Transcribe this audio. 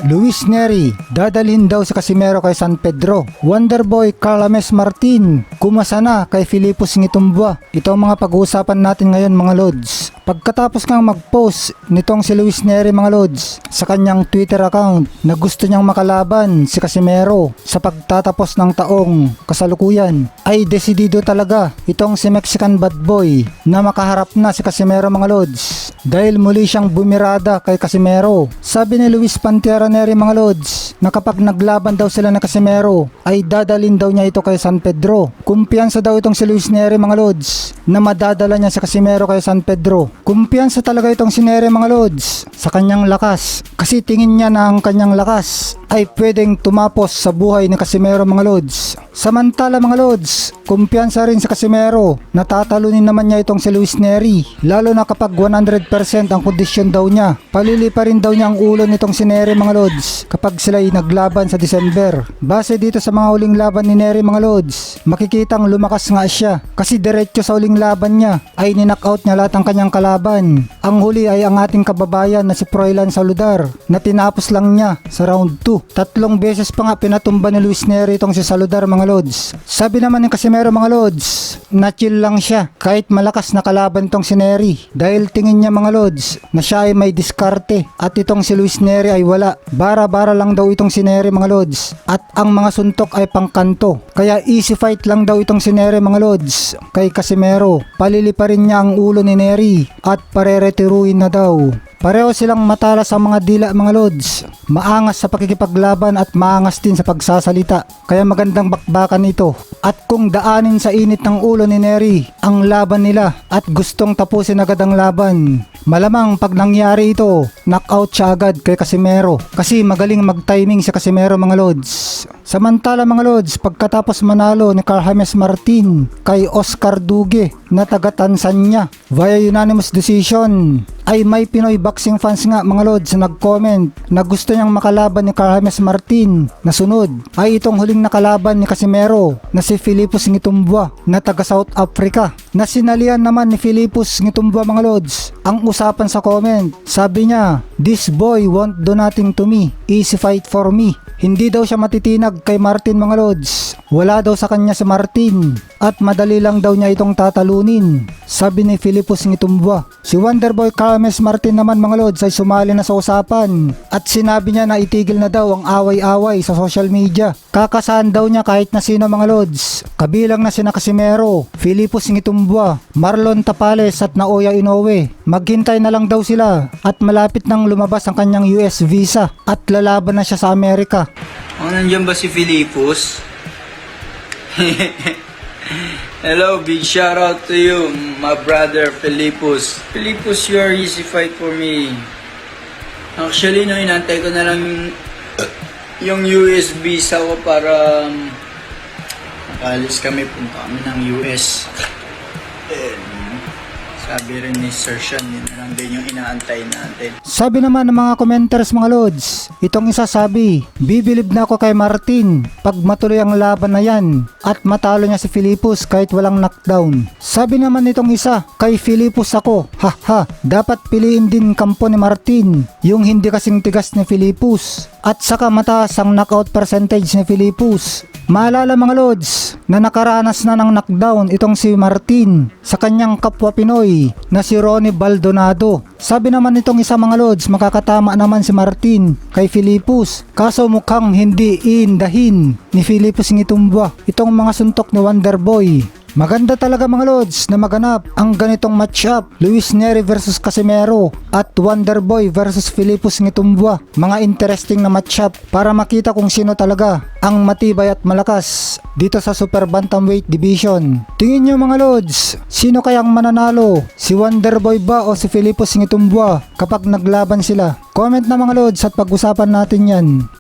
Luis Neri, dadalhin daw si Casimero kay San Pedro. Wonderboy Carl James Martin, kumasa na kay Filipos Ngitumba. Ito ang mga pag-uusapan natin ngayon mga lods. Pagkatapos ngang mag-post nitong si Luis Neri mga lods sa kanyang Twitter account na gusto niyang makalaban si Casimero sa pagtatapos ng taong kasalukuyan, ay desidido talaga itong si Mexican Bad Boy na makaharap na si Casimero mga lods dahil muli siyang bumirada kay Casimero. Sabi ni Luis Pantera Neri mga lods na kapag naglaban daw sila na Casimero ay dadalhin daw niya ito kay San Pedro. Kumpiyansa daw itong si Luis Neri mga lods na madadala niya si Casimero kay San Pedro. Kumpiyansa talaga itong si Neri mga lods sa kanyang lakas kasi tingin niya na ang kanyang lakas ay pwedeng tumapos sa buhay ni Casimero mga lods. Samantala mga lods, kumpiyansa rin sa Casimero na tatalunin naman niya itong si Luis Neri, lalo na kapag 100% ang kondisyon daw niya. Palili pa rin daw niya ang ulo nitong si Neri mga lods kapag sila ay naglaban sa December. Base dito sa mga huling laban ni Neri mga lods, makikitang lumakas nga siya kasi diretso sa huling laban niya ay ninockout niya lahat ng kanyang kalaban. Ang huli ay ang ating kababayan na si Froilan Saludar na tinapos lang niya sa round 2. 3 beses pa nga pinatumba ni Luis Neri itong si Saludar mga lods. Sabi naman ni Casimero mga lods na chill lang siya kahit malakas na kalaban itong si Neri dahil tingin niya mga lods na siya ay may diskarte at itong si Luis Neri ay wala. Bara-bara lang daw itong si Neri mga lods at ang mga suntok ay pangkanto, kaya easy fight lang daw itong si Neri mga lods kay Casimero. Palili pa rin niya ang ulo ni Neri at pareretiruin na daw. Pareho silang matalas sa mga dila mga lods, maangas sa pakikipaglaban at maangas din sa pagsasalita, kaya magandang bakbakan ito. At kung daanin sa init ng ulo ni Neri ang laban nila at gustong tapusin agad ang laban, malamang pag nangyari ito, knockout siya agad kay Casimero kasi magaling mag-timing si Casimero mga lods. Samantala mga lods, pagkatapos manalo ni Carl James Martin kay Oscar Dugue na taga Tanzania via unanimous decision, ay may Pinoy boxing fans nga mga lods na nag-comment na gusto niyang makalaban ni Carl James Martin na sunod ay itong huling nakalaban ni Casimero na si Filipos Ngitumba na taga South Africa, na sinalian naman ni Filipos Ngitumba mga lods. Ang usapan sa comment, sabi niya, "This boy won't do nothing to me, easy fight for me." Hindi daw siya matitinag kay Martin mga lods. Wala daw sa kanya si Martin at madali lang daw niya itong tatalunin, sabi ni Filipos Ngitumba. Si Wonderboy Carl James Martin naman mga lods ay sumali na sa usapan at sinabi niya na itigil na daw ang away-away sa social media. Kakasahan daw niya kahit na sino mga lods, kabilang na sina Casimero, Filipos Ngitumba, Marlon Tapales at Naoya Inoue. Maghintay na lang daw sila at malapit nang lumabas ang kanyang US visa at lalaban na siya sa Amerika. Oh, nandiyan ba si Filipos? Hello, big shout out to you, my brother Filipos. Filipos, you are easy fight for me. Actually, no, inantay ko na lang yung US visa ko para alis kami, punta kami ng US. Sabi rin ni Sir Sean, yun na lang din yung inaantay natin. Sabi naman ng mga commenters mga lods, itong isa sabi, "Bibilib na ako kay Martin pag matuloy ang laban na yan at matalo niya si Filipos kahit walang knockdown." Sabi naman nitong isa, "Kay Filipos ako, haha, dapat piliin din kampo ni Martin, yung hindi kasing tigas ni Filipos at saka mataas ang knockout percentage ni Filipos." Maalala mga lods na nakaranas na ng knockdown itong si Martin sa kanyang kapwa Pinoy na si Ronnie Baldonado. Sabi naman nitong isa mga lods, makakatama naman si Martin kay Filipos, kaso mukhang hindi iindahin ni Filipos Ngitumba itong mga suntok ni Wonderboy. Maganda talaga mga lods na maganap ang ganitong matchup, Luis Neri versus Casimero at Wonderboy versus Filipos Ngitumba. Mga interesting na matchup para makita kung sino talaga ang matibay at malakas dito sa Super Bantamweight Division. Tingin nyo mga lods, sino kayang mananalo? Si Wonderboy ba o si Filipos Ngitumba kapag naglaban sila? Comment na mga lods at pag-usapan natin yan.